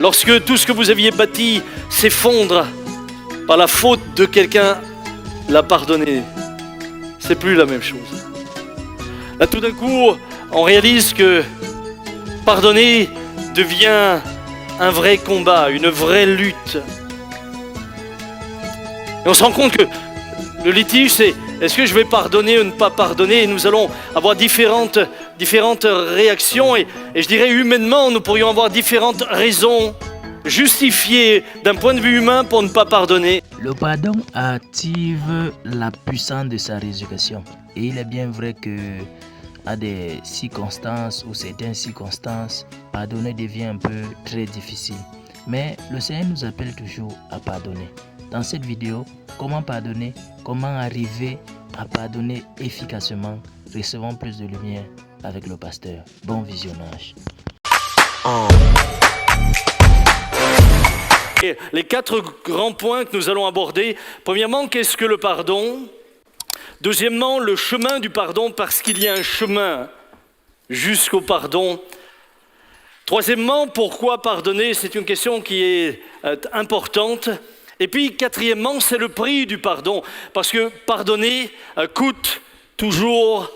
Lorsque tout ce que vous aviez bâti s'effondre par la faute de quelqu'un, l'a pardonné, c'est plus la même chose. Là, tout d'un coup, on réalise que pardonner devient un vrai combat, une vraie lutte. Et on se rend compte que le litige, c'est est-ce que je vais pardonner ou ne pas pardonner? Et nous allons avoir différentes réactions. Et je dirais humainement, nous pourrions avoir différentes raisons justifiées d'un point de vue humain pour ne pas pardonner. Le pardon active la puissance de sa résurrection. Et il est bien vrai que à des circonstances ou certaines circonstances, pardonner devient un peu très difficile. Mais le Seigneur nous appelle toujours à pardonner. Dans cette vidéo, comment pardonner, comment arriver à pardonner efficacement, recevons plus de lumière avec le pasteur. Bon visionnage. Et les 4 grands points que nous allons aborder. Premièrement, qu'est-ce que le pardon? Deuxièmement, le chemin du pardon, parce qu'il y a un chemin jusqu'au pardon. Troisièmement, pourquoi pardonner? C'est une question qui est importante. Et puis, quatrièmement, c'est le prix du pardon, parce que pardonner coûte toujours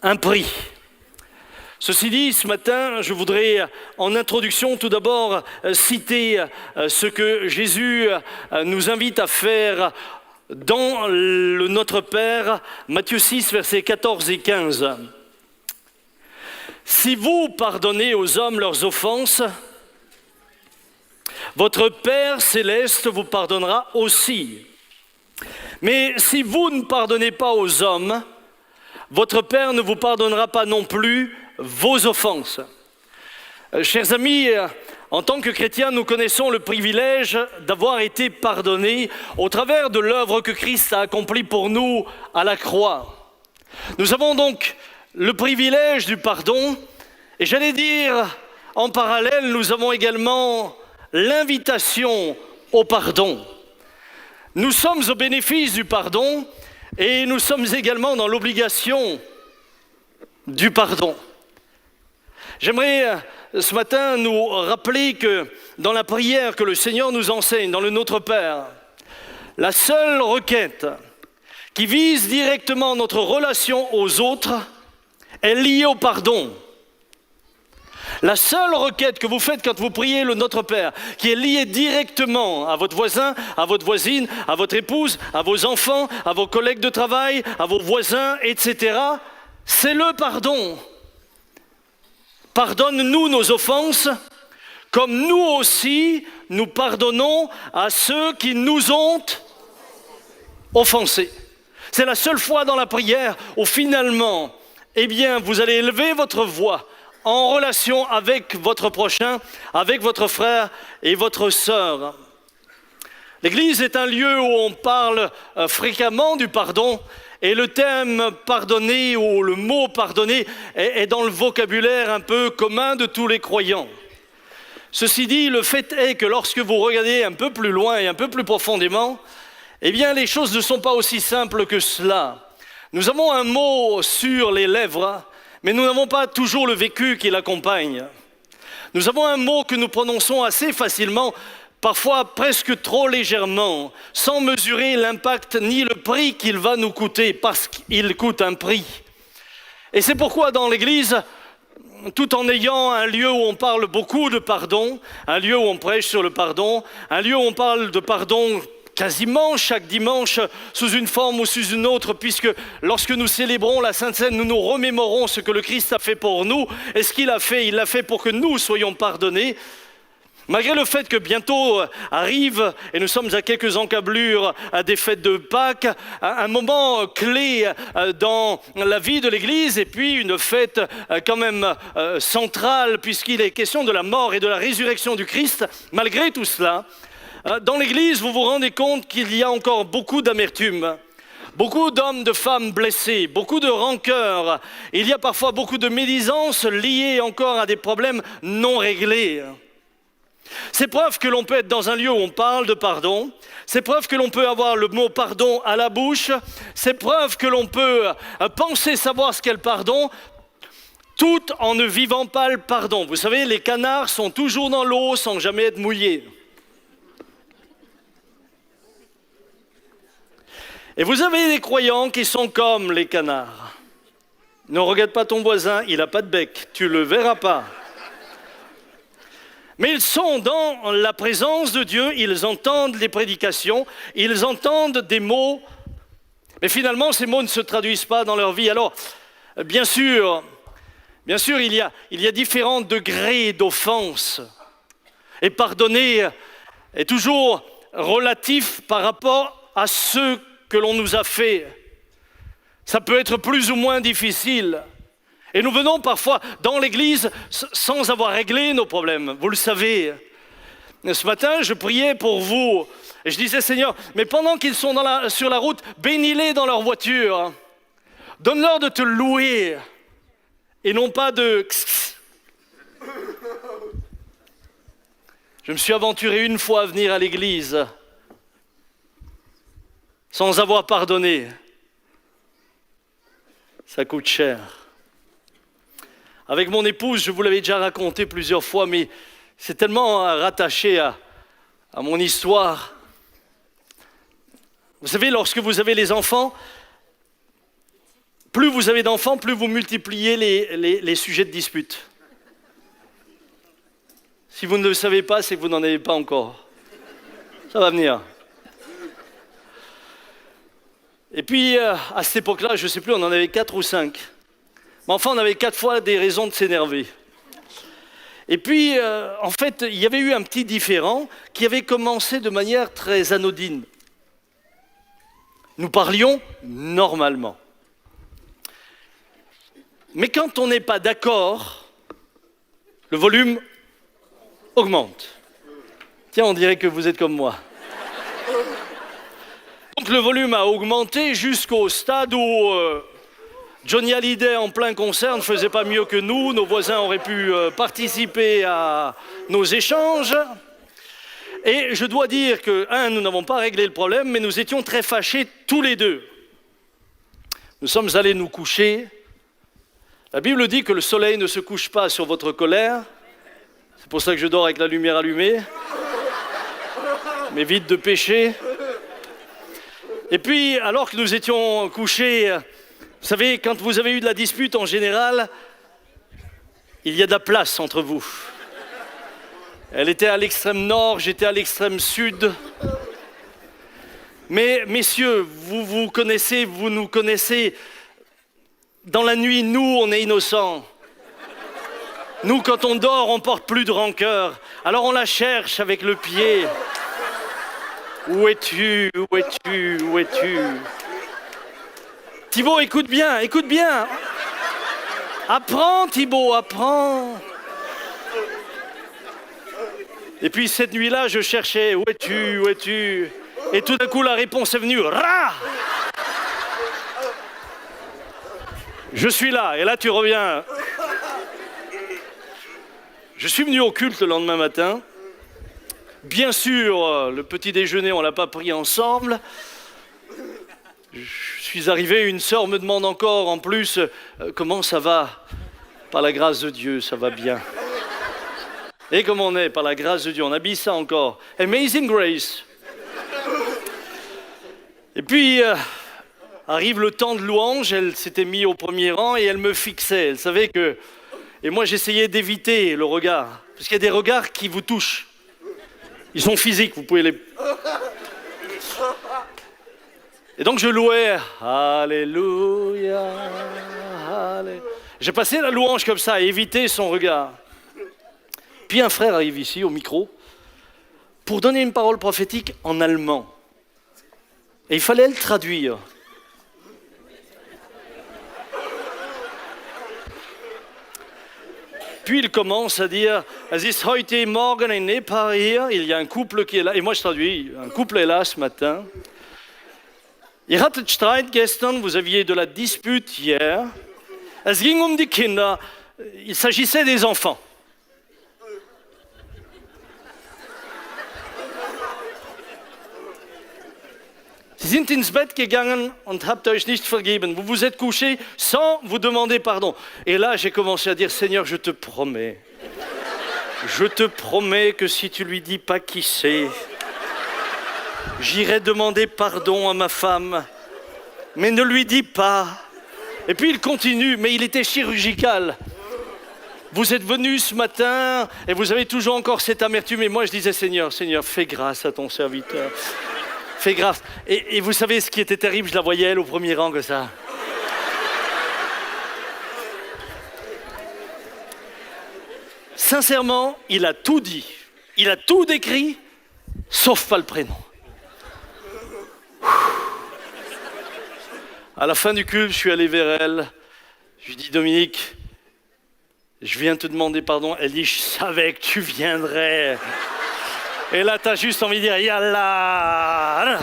un prix. Ceci dit, ce matin, je voudrais en introduction tout d'abord citer ce que Jésus nous invite à faire dans le Notre Père, Matthieu 6, versets 14 et 15. Si vous pardonnez aux hommes leurs offenses, votre Père céleste vous pardonnera aussi. Mais si vous ne pardonnez pas aux hommes, votre Père ne vous pardonnera pas non plus vos offenses. Chers amis, en tant que chrétiens, nous connaissons le privilège d'avoir été pardonnés au travers de l'œuvre que Christ a accomplie pour nous à la croix. Nous avons donc le privilège du pardon, et j'allais dire, en parallèle, nous avons également l'invitation au pardon. Nous sommes au bénéfice du pardon et nous sommes également dans l'obligation du pardon. J'aimerais ce matin nous rappeler que dans la prière que le Seigneur nous enseigne, dans le Notre Père, la seule requête qui vise directement notre relation aux autres est liée au pardon. La seule requête que vous faites quand vous priez le Notre Père, qui est liée directement à votre voisin, à votre voisine, à votre épouse, à vos enfants, à vos collègues de travail, à vos voisins, etc., c'est le pardon. Pardonne-nous nos offenses, comme nous aussi, nous pardonnons à ceux qui nous ont offensés. C'est la seule fois dans la prière où finalement, vous allez élever votre voix en relation avec votre prochain, avec votre frère et votre sœur. L'Église est un lieu où on parle fréquemment du pardon, et le thème pardonner ou le mot pardonner est dans le vocabulaire un peu commun de tous les croyants. Ceci dit, le fait est que lorsque vous regardez un peu plus loin et un peu plus profondément, les choses ne sont pas aussi simples que cela. Nous avons un mot sur les lèvres, mais nous n'avons pas toujours le vécu qui l'accompagne. Nous avons un mot que nous prononçons assez facilement, parfois presque trop légèrement, sans mesurer l'impact ni le prix qu'il va nous coûter, parce qu'il coûte un prix. Et c'est pourquoi dans l'Église, tout en ayant un lieu où on parle beaucoup de pardon, un lieu où on prêche sur le pardon, un lieu où on parle de pardon quasiment chaque dimanche, sous une forme ou sous une autre, puisque lorsque nous célébrons la Sainte Seine, nous nous remémorons ce que le Christ a fait pour nous, et ce qu'il a fait, il l'a fait pour que nous soyons pardonnés. Malgré le fait que bientôt arrive, et nous sommes à quelques encablures des fêtes de Pâques, un moment clé dans la vie de l'Église, et puis une fête quand même centrale, puisqu'il est question de la mort et de la résurrection du Christ, malgré tout cela, dans l'Église, vous vous rendez compte qu'il y a encore beaucoup d'amertume, beaucoup d'hommes, de femmes blessés, beaucoup de rancœur. Il y a parfois beaucoup de médisance liée encore à des problèmes non réglés. C'est preuve que l'on peut être dans un lieu où on parle de pardon, c'est preuve que l'on peut avoir le mot pardon à la bouche, c'est preuve que l'on peut penser savoir ce qu'est le pardon, tout en ne vivant pas le pardon. Vous savez, les canards sont toujours dans l'eau sans jamais être mouillés. Et vous avez des croyants qui sont comme les canards. Ne regarde pas ton voisin, il n'a pas de bec, tu ne le verras pas. Mais ils sont dans la présence de Dieu, ils entendent les prédications, ils entendent des mots, mais finalement ces mots ne se traduisent pas dans leur vie. Alors, bien sûr, il y a différents degrés d'offense. Et pardonner est toujours relatif par rapport à ce que l'on nous a fait. Ça peut être plus ou moins difficile. Et nous venons parfois dans l'église sans avoir réglé nos problèmes. Vous le savez. Ce matin, je priais pour vous. Et je disais, Seigneur, mais pendant qu'ils sont sur la route, bénis-les dans leur voiture. Donne-leur de te louer. Et non pas de... Je me suis aventuré une fois à venir à l'église sans avoir pardonné. Ça coûte cher. Avec mon épouse, je vous l'avais déjà raconté plusieurs fois, mais c'est tellement rattaché à mon histoire. Vous savez, lorsque vous avez les enfants, plus vous avez d'enfants, plus vous multipliez les sujets de dispute. Si vous ne le savez pas, c'est que vous n'en avez pas encore. Ça va venir. Et puis, à cette époque-là, je ne sais plus, on en avait 4 ou 5. Mais enfin, on avait 4 fois des raisons de s'énerver. Et puis, en fait, il y avait eu un petit différend qui avait commencé de manière très anodine. Nous parlions normalement. Mais quand on n'est pas d'accord, le volume augmente. Tiens, on dirait que vous êtes comme moi. Donc le volume a augmenté jusqu'au stade où Johnny Hallyday en plein concert ne faisait pas mieux que nous, nos voisins auraient pu participer à nos échanges. Et je dois dire que, nous n'avons pas réglé le problème, mais nous étions très fâchés tous les deux. Nous sommes allés nous coucher. La Bible dit que le soleil ne se couche pas sur votre colère. C'est pour ça que je dors avec la lumière allumée. M'évite de pécher. Et puis, alors que nous étions couchés, vous savez, quand vous avez eu de la dispute, en général, il y a de la place entre vous. Elle était à l'extrême nord, j'étais à l'extrême sud. Mais, messieurs, vous nous connaissez. Dans la nuit, nous, on est innocents. Nous, quand on dort, on porte plus de rancœur. Alors on la cherche avec le pied. Où es-tu? Où es-tu? Où es-tu? Thibaut, écoute bien, écoute bien. Apprends, Thibaut, apprends. Et puis cette nuit-là, je cherchais, où es-tu? Où es-tu? Et tout d'un coup, la réponse est venue. Rah! Je suis là, et là tu reviens. Je suis venu au culte le lendemain matin. Bien sûr, le petit déjeuner, on ne l'a pas pris ensemble. Je suis arrivé, une sœur me demande encore en plus, comment ça va? Par la grâce de Dieu, ça va bien. Et comme on est, par la grâce de Dieu, on habille ça encore. Amazing Grace. Et puis, arrive le temps de louange, elle s'était mise au premier rang et elle me fixait. Elle savait que... Et moi, j'essayais d'éviter le regard. Parce qu'il y a des regards qui vous touchent. Ils sont physiques, vous pouvez les... Et donc je louais. Alléluia. Alléluia. J'ai passé la louange comme ça, à éviter son regard. Puis un frère arrive ici, au micro, pour donner une parole prophétique en allemand. Et il fallait le traduire. Puis il commence à dire « Es ist heute Morgen ein Ehepaar hier ». Il y a un couple qui est là. Et moi je traduis. Un couple est là ce matin. Ihr hattet Streit gestern, vous aviez de la dispute hier. Es ging um die Kinder. Il s'agissait des enfants. Sie sind ins Bett gegangen und habt euch nicht vergeben. Vous vous êtes couchés sans vous demander pardon. Et là, j'ai commencé à dire, Seigneur, je te promets que si tu lui dis pas qui c'est, j'irai demander pardon à ma femme, mais ne lui dis pas. Et puis il continue, mais il était chirurgical. Vous êtes venu ce matin et vous avez toujours encore cette amertume. Et moi je disais, Seigneur, fais grâce à ton serviteur. Fais grâce. Et vous savez ce qui était terrible, je la voyais elle au premier rang que ça. Sincèrement, il a tout dit. Il a tout décrit, sauf pas le prénom. À la fin du culte, je suis allé vers elle. Je lui dis, Dominique, je viens te demander pardon. Elle dit, je savais que tu viendrais. Et là, tu as juste envie de dire, yallah.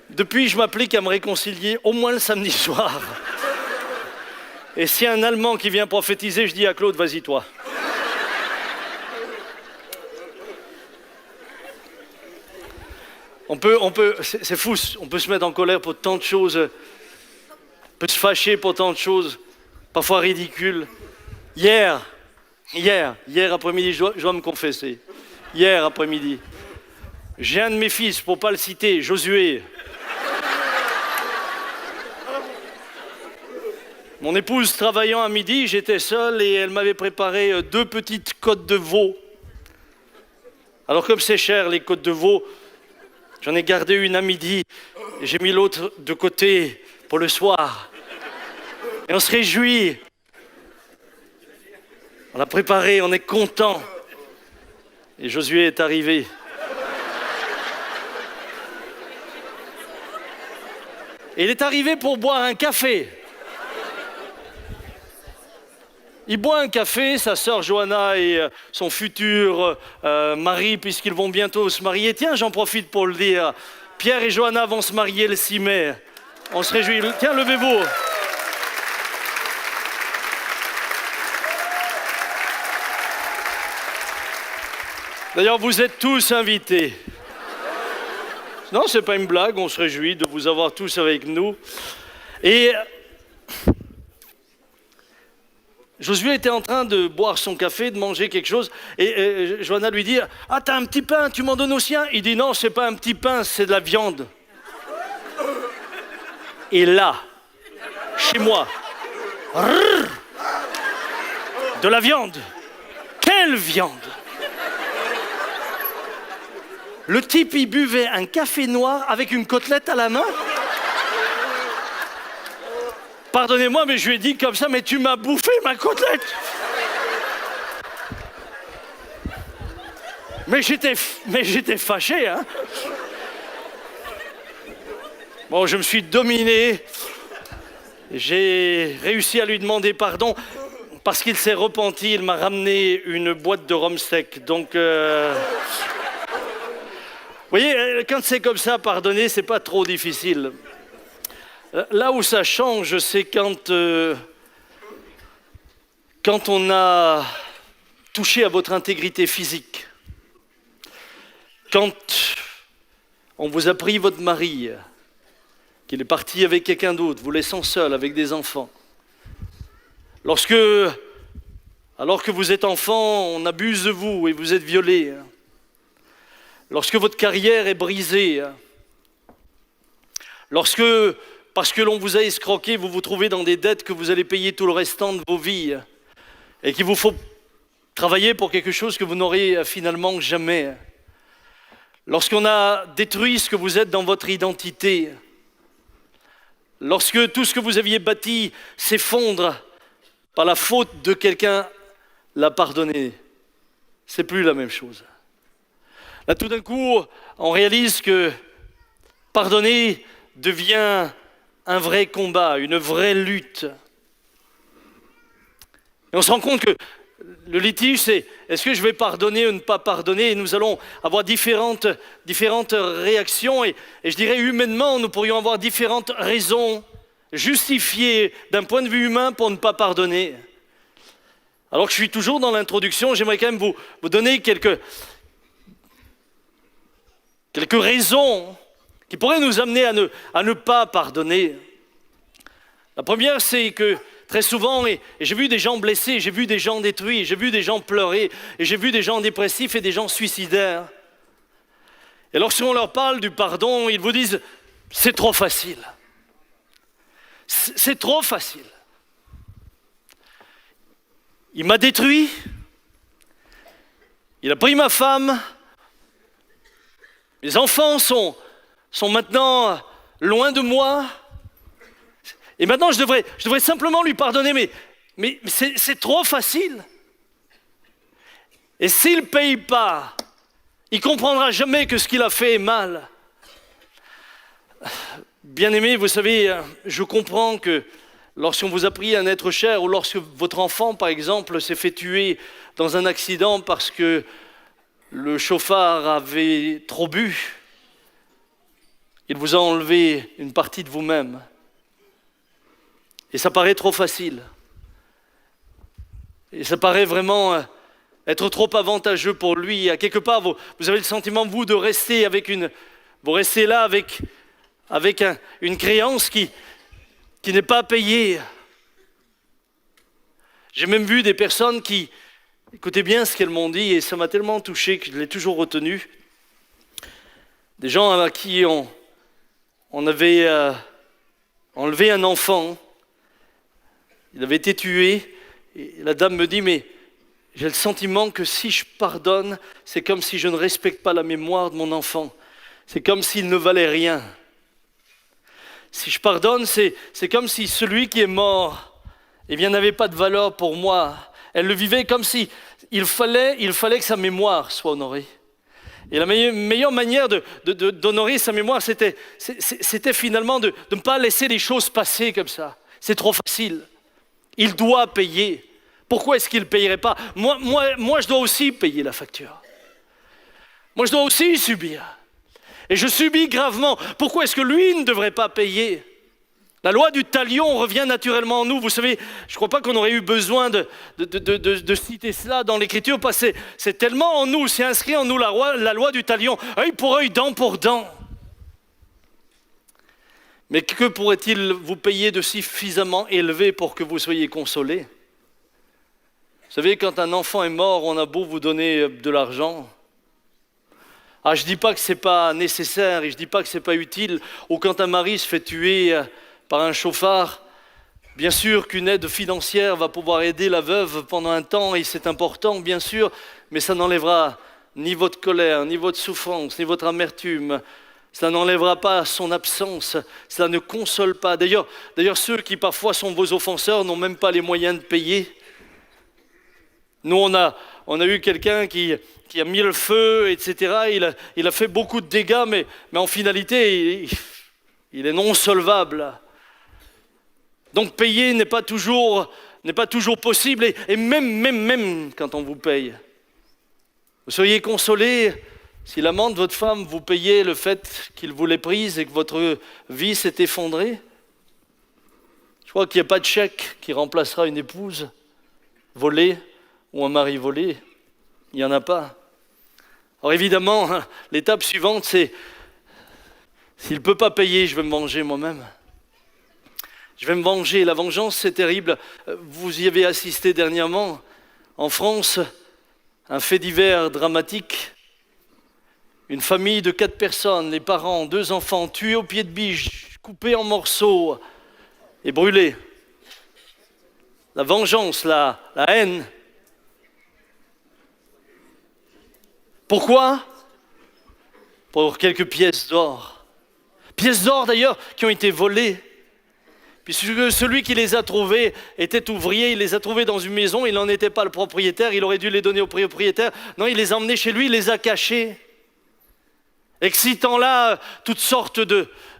Depuis, je m'applique à me réconcilier au moins le samedi soir. Et s'il y a un Allemand qui vient prophétiser, je dis à Claude, vas-y toi. On peut, c'est fou, on peut se mettre en colère pour tant de choses, on peut se fâcher pour tant de choses, parfois ridicules. Hier après-midi, je dois me confesser. Hier après-midi, j'ai un de mes fils, pour ne pas le citer, Josué. Mon épouse travaillant à midi, j'étais seul et elle m'avait préparé 2 petites côtes de veau. Alors comme c'est cher les côtes de veau, j'en ai gardé une à midi et j'ai mis l'autre de côté pour le soir. Et on se réjouit. On l'a préparé, on est content. Et Josué est arrivé. Et il est arrivé pour boire un café. Il boit un café, sa sœur Johanna et son futur mari, puisqu'ils vont bientôt se marier. Tiens, j'en profite pour le dire. Pierre et Johanna vont se marier le 6 mai. On se réjouit. Tiens, levez-vous. D'ailleurs, vous êtes tous invités. Non, c'est pas une blague, on se réjouit de vous avoir tous avec nous. Et Josué était en train de boire son café, de manger quelque chose, et Johanna lui dit « Ah, t'as un petit pain, tu m'en donnes aussi un ?» Il dit « Non, c'est pas un petit pain, c'est de la viande. » Et là, chez moi, de la viande. Quelle viande! Le type, il buvait un café noir avec une côtelette à la main. Pardonnez-moi, mais je lui ai dit comme ça, mais tu m'as bouffé ma côtelette. Mais j'étais fâché, hein. Bon, je me suis dominé. J'ai réussi à lui demander pardon parce qu'il s'est repenti. Il m'a ramené une boîte de rhum sec. Donc, vous voyez, quand c'est comme ça, pardonner, c'est pas trop difficile. Là où ça change, c'est quand on a touché à votre intégrité physique. Quand on vous a pris votre mari, qu'il est parti avec quelqu'un d'autre, vous laissant seul avec des enfants. Alors que vous êtes enfant, on abuse de vous et vous êtes violé. Lorsque votre carrière est brisée. Lorsque, parce que l'on vous a escroqué, vous vous trouvez dans des dettes que vous allez payer tout le restant de vos vies et qu'il vous faut travailler pour quelque chose que vous n'aurez finalement jamais. Lorsqu'on a détruit ce que vous êtes dans votre identité, lorsque tout ce que vous aviez bâti s'effondre par la faute de quelqu'un, la pardonner, c'est plus la même chose. Là, tout d'un coup, on réalise que pardonner devient un vrai combat, une vraie lutte. Et on se rend compte que le litige, c'est est-ce que je vais pardonner ou ne pas pardonner? Et nous allons avoir différentes réactions. Et je dirais humainement, nous pourrions avoir différentes raisons justifiées d'un point de vue humain pour ne pas pardonner. Alors que je suis toujours dans l'introduction, j'aimerais quand même vous donner quelques raisons qui pourraient nous amener à ne pas pardonner. La première, c'est que très souvent, et j'ai vu des gens blessés, j'ai vu des gens détruits, j'ai vu des gens pleurer, et j'ai vu des gens dépressifs et des gens suicidaires. Et lorsqu'on leur parle du pardon, ils vous disent « c'est trop facile ». C'est trop facile. Il m'a détruit, il a pris ma femme, mes enfants sont maintenant loin de moi, et maintenant je devrais simplement lui pardonner, mais c'est trop facile. Et s'il ne paye pas, il ne comprendra jamais que ce qu'il a fait est mal. Bien-aimés, vous savez, je comprends que lorsqu'on vous a pris un être cher ou lorsque votre enfant, par exemple, s'est fait tuer dans un accident parce que le chauffard avait trop bu, il vous a enlevé une partie de vous-même. Et ça paraît trop facile. Et ça paraît vraiment être trop avantageux pour lui. À quelque part, vous avez le sentiment, vous, de rester vous restez là avec une créance qui n'est pas payée. J'ai même vu des personnes qui, écoutez bien ce qu'elles m'ont dit, et ça m'a tellement touché que je l'ai toujours retenu. Des gens à qui on avait enlevé un enfant, il avait été tué, et la dame me dit, mais j'ai le sentiment que si je pardonne, c'est comme si je ne respecte pas la mémoire de mon enfant. C'est comme s'il ne valait rien. Si je pardonne, c'est comme si celui qui est mort, eh bien, n'avait pas de valeur pour moi. Elle le vivait comme si il fallait que sa mémoire soit honorée. Et la meilleure manière d'honorer sa mémoire, c'était finalement de ne pas laisser les choses passer comme ça. C'est trop facile. Il doit payer. Pourquoi est-ce qu'il ne payerait pas ? Moi, je dois aussi payer la facture. Moi, je dois aussi subir. Et je subis gravement. Pourquoi est-ce que lui ne devrait pas payer ? La loi du talion revient naturellement en nous. Vous savez, je ne crois pas qu'on aurait eu besoin de citer cela dans l'Écriture, parce que c'est tellement en nous, c'est inscrit en nous la loi du talion, œil pour œil, dent pour dent. Mais que pourrait-il vous payer de suffisamment élevé pour que vous soyez consolés ? Vous savez, quand un enfant est mort, on a beau vous donner de l'argent. Ah, je ne dis pas que ce n'est pas nécessaire et je ne dis pas que ce n'est pas utile. Ou quand un mari se fait tuer par un chauffard, bien sûr qu'une aide financière va pouvoir aider la veuve pendant un temps et c'est important, bien sûr, mais ça n'enlèvera ni votre colère, ni votre souffrance, ni votre amertume. Ça n'enlèvera pas son absence, ça ne console pas. D'ailleurs, ceux qui parfois sont vos offenseurs n'ont même pas les moyens de payer. Nous, on a eu quelqu'un qui a mis le feu, etc. Il a fait beaucoup de dégâts, mais en finalité, il est non solvable. Donc payer n'est pas toujours possible, et même quand on vous paye. Vous seriez consolé si l'amant de votre femme vous payait le fait qu'il vous l'ait prise et que votre vie s'est effondrée. Je crois qu'il n'y a pas de chèque qui remplacera une épouse volée ou un mari volé. Il n'y en a pas. Alors évidemment, l'étape suivante, c'est s'il ne peut pas payer, je vais me venger moi-même. Je vais me venger. La vengeance, c'est terrible. Vous y avez assisté dernièrement. En France, un fait divers dramatique. Une famille de 4 personnes, les parents, 2 enfants, tués au pied de biche, coupés en morceaux et brûlés. La vengeance, la haine. Pourquoi ? Pour quelques pièces d'or. Pièces d'or d'ailleurs qui ont été volées. Puisque celui qui les a trouvées était ouvrier, il les a trouvées dans une maison, il n'en était pas le propriétaire, il aurait dû les donner au propriétaire. Non, il les a emmenés chez lui, il les a cachés. Excitant là toutes sortes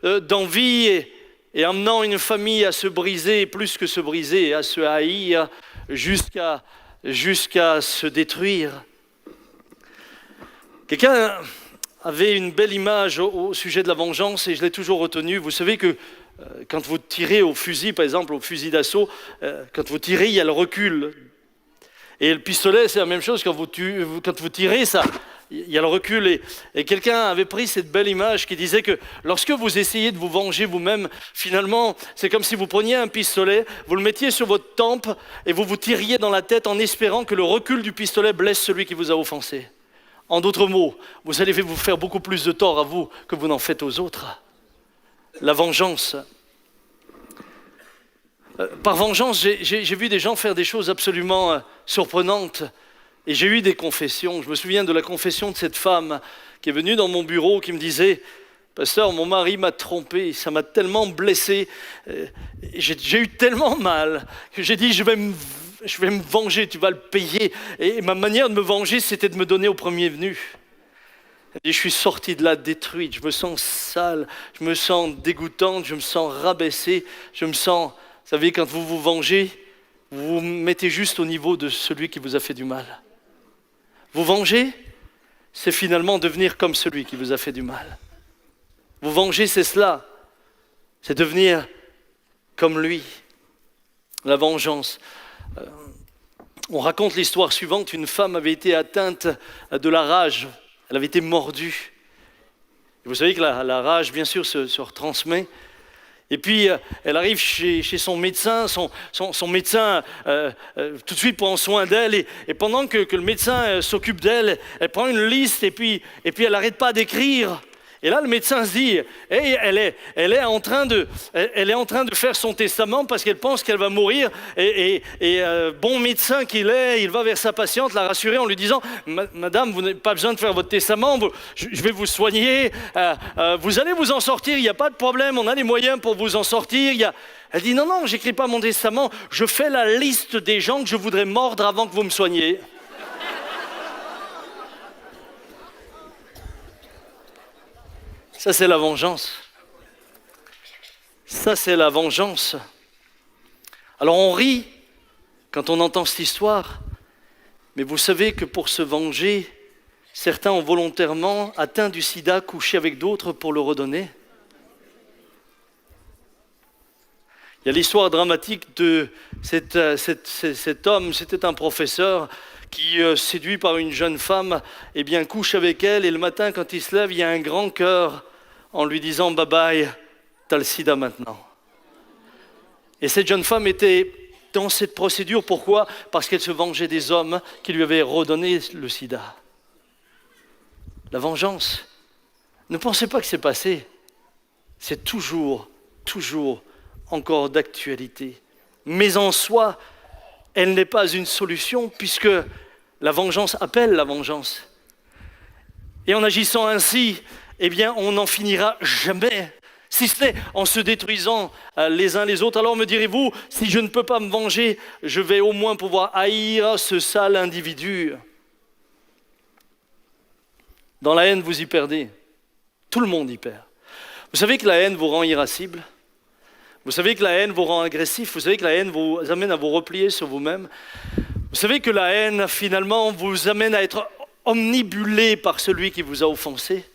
d'envies et amenant une famille à se briser, plus que se briser, à se haïr jusqu'à se détruire. Quelqu'un avait une belle image au sujet de la vengeance et je l'ai toujours retenue. Vous savez que quand vous tirez au fusil, par exemple au fusil d'assaut, quand vous tirez, il y a le recul. Et le pistolet, c'est la même chose, quand vous tirez, ça, il y a le recul. Et quelqu'un avait pris cette belle image qui disait que lorsque vous essayez de vous venger vous-même, finalement, c'est comme si vous preniez un pistolet, vous le mettiez sur votre tempe et vous vous tiriez dans la tête en espérant que le recul du pistolet blesse celui qui vous a offensé. En d'autres mots, vous allez vous faire beaucoup plus de tort à vous que vous n'en faites aux autres. La vengeance. Par vengeance, j'ai vu des gens faire des choses absolument surprenantes. Et j'ai eu des confessions. Je me souviens de la confession de cette femme qui est venue dans mon bureau, qui me disait « Pasteur, mon mari m'a trompé, ça m'a tellement blessé, j'ai eu tellement mal que j'ai dit je vais me venger, tu vas le payer. » Et ma manière de me venger, c'était de me donner au premier venu. Et je suis sorti de là détruite, je me sens sale, je me sens dégoûtante, je me sens rabaissée, je me sens... Vous savez, quand vous vous vengez, vous vous mettez juste au niveau de celui qui vous a fait du mal. Vous venger, c'est finalement devenir comme celui qui vous a fait du mal. Vous venger, c'est cela. C'est devenir comme lui. La vengeance. On raconte l'histoire suivante. Une femme avait été atteinte de la rage. Elle avait été mordue. Et vous savez que la rage, bien sûr, se retransmet. Et puis, elle arrive chez son médecin, son médecin tout de suite prend soin d'elle, et pendant que le médecin s'occupe d'elle, elle prend une liste, et puis elle n'arrête pas d'écrire. Et là, le médecin se dit, hey, elle est en train de faire son testament parce qu'elle pense qu'elle va mourir. Et bon médecin qu'il est, il va vers sa patiente, la rassurer en lui disant, Madame, vous n'avez pas besoin de faire votre testament, je vais vous soigner, vous allez vous en sortir, il n'y a pas de problème, on a les moyens pour vous en sortir. Elle dit, non, j'écris pas mon testament, je fais la liste des gens que je voudrais mordre avant que vous me soigniez. Ça, c'est la vengeance. Ça, c'est la vengeance. Alors, on rit quand on entend cette histoire, mais vous savez que pour se venger, certains ont volontairement atteint du sida, couché avec d'autres pour le redonner. Il y a l'histoire dramatique de cet homme, c'était un professeur qui, séduit par une jeune femme, eh bien, couche avec elle, et le matin, quand il se lève, il y a un grand cœur en lui disant « Bye bye, t'as le sida maintenant ». Et cette jeune femme était dans cette procédure, pourquoi ? Parce qu'elle se vengeait des hommes qui lui avaient redonné le sida. La vengeance, ne pensez pas que c'est passé, c'est toujours encore d'actualité. Mais en soi, elle n'est pas une solution puisque la vengeance appelle la vengeance. Et en agissant ainsi, eh bien, on n'en finira jamais, si ce n'est en se détruisant les uns les autres. Alors me direz-vous, si je ne peux pas me venger, je vais au moins pouvoir haïr ce sale individu. Dans la haine, vous y perdez. Tout le monde y perd. Vous savez que la haine vous rend irascible. Vous savez que la haine vous rend agressif. Vous savez que la haine vous amène à vous replier sur vous-même. Vous savez que la haine, finalement, vous amène à être omnibulé par celui qui vous a offensé.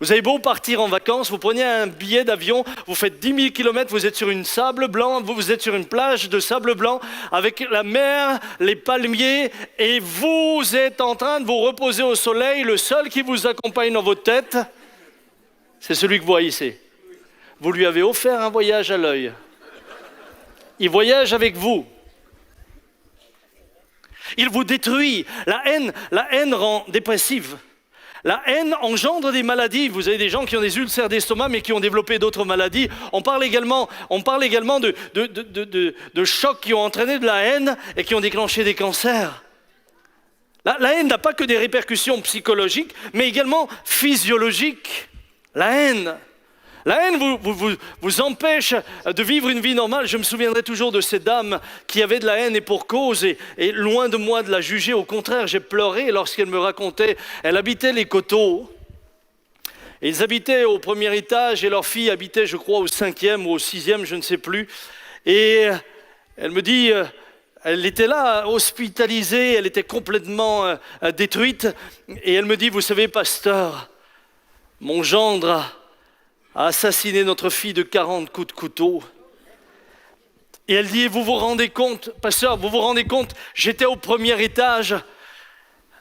Vous avez beau partir en vacances, vous prenez un billet d'avion, vous faites 10 000 km, vous êtes sur une sable blanc, vous êtes sur une plage de sable blanc avec la mer, les palmiers, et vous êtes en train de vous reposer au soleil. Le seul qui vous accompagne dans votre tête, c'est celui que vous haïssez. Vous lui avez offert un voyage à l'œil. Il voyage avec vous. Il vous détruit. La haine rend dépressive. La haine engendre des maladies. Vous avez des gens qui ont des ulcères d'estomac mais qui ont développé d'autres maladies. On parle également de chocs qui ont entraîné de la haine et qui ont déclenché des cancers. La haine n'a pas que des répercussions psychologiques, mais également physiologiques. La haine vous empêche de vivre une vie normale. Je me souviendrai toujours de cette dame qui avait de la haine et pour cause, et loin de moi de la juger, au contraire, j'ai pleuré lorsqu'elle me racontait, elle habitait les Coteaux, et ils habitaient au premier étage et leur fille habitait, je crois, au 5e ou au 6e, je ne sais plus, et elle me dit, elle était là, hospitalisée, elle était complètement détruite, et elle me dit, vous savez, pasteur, mon gendre a assassiné notre fille de 40 coups de couteau. Et elle dit, vous vous rendez compte, pasteur, vous vous rendez compte, j'étais au premier étage.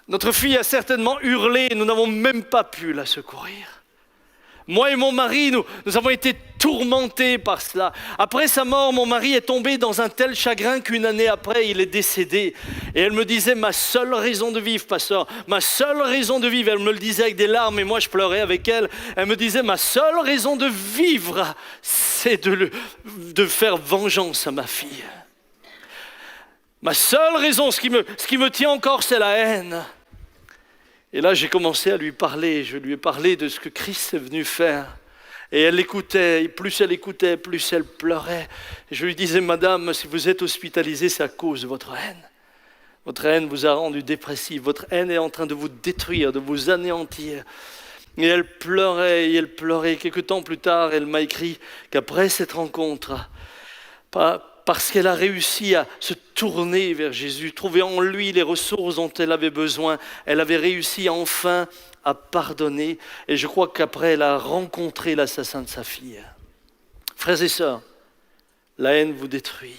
Notre fille a certainement hurlé, nous n'avons même pas pu la secourir. Moi et mon mari, nous avons été tourmentés par cela. Après sa mort, mon mari est tombé dans un tel chagrin qu'une année après, il est décédé. Et elle me disait, ma seule raison de vivre, pasteur, ma seule raison de vivre, elle me le disait avec des larmes et moi je pleurais avec elle. Elle me disait, ma seule raison de vivre, c'est de faire vengeance à ma fille. Ma seule raison, ce qui me tient encore, c'est la haine. Et là, j'ai commencé à lui parler. Je lui ai parlé de ce que Christ est venu faire. Et elle écoutait. Et plus elle écoutait, plus elle pleurait. Et je lui disais, madame, si vous êtes hospitalisée, c'est à cause de votre haine. Votre haine vous a rendu dépressif. Votre haine est en train de vous détruire, de vous anéantir. Et elle pleurait, et elle pleurait. Quelques temps plus tard, elle m'a écrit qu'après cette rencontre, parce qu'elle a réussi à se tourner vers Jésus, trouver en lui les ressources dont elle avait besoin. Elle avait réussi enfin à pardonner. Et je crois qu'après, elle a rencontré l'assassin de sa fille. Frères et sœurs, la haine vous détruit.